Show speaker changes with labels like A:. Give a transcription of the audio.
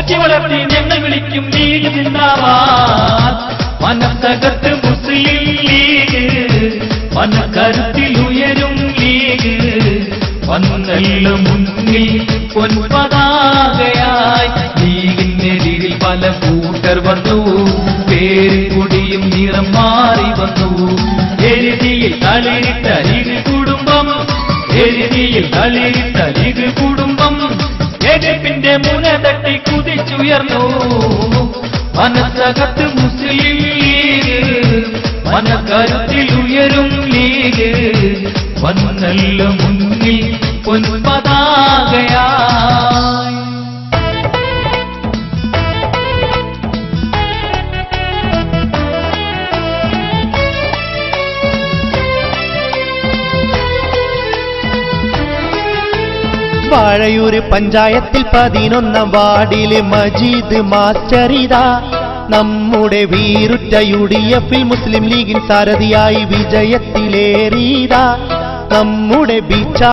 A: പോറ്റി വളർത്തി ഞങ്ങൾ വിളിക്കും ലീഗ് സിന്ദാബാദ്. മനസ്സകത്ത് മുസ്ലിം ലീഗ്, മനക്കരുത്തിൽ ഉയരും ലീഗ്. വന്നല്ലോ മുന്നിൽ പൊൻപതാകയായി. ലീഗിന്റെ കീഴിൽ പല കൂട്ടർ വന്നു, പേര് കൊടിയും നിറം മാറി വന്നു. എഴുതിയിൽ തളിരിട്ട ലീഗ് കുടുംബം, എഴുതിയിൽ തളിരിട്ട ലീഗ് കുടുംബം. എതിർപ്പിന്റെ മുന തട്ടി കുതിച്ചുയർന്നു. മനസ്സകത്ത് മുസ്ലിം ലീഗ്, മനക്കരുത്തിൽ ഉയരും ലീഗ്. വന്നല്ലോ മുന്നിൽ പൊൻപതാകയായി.
B: വാഴയൂര് പഞ്ചായത്തിൽ 11-ാം വാർഡിലെ മജീദ് മാസ്റ്ററിതാ നമ്മുടെ വീറുറ്റ UDF മുസ്ലിം ലീഗിൻ സാരഥിയായി വിജയത്തിലേറിയതാ. നമ്മുടെ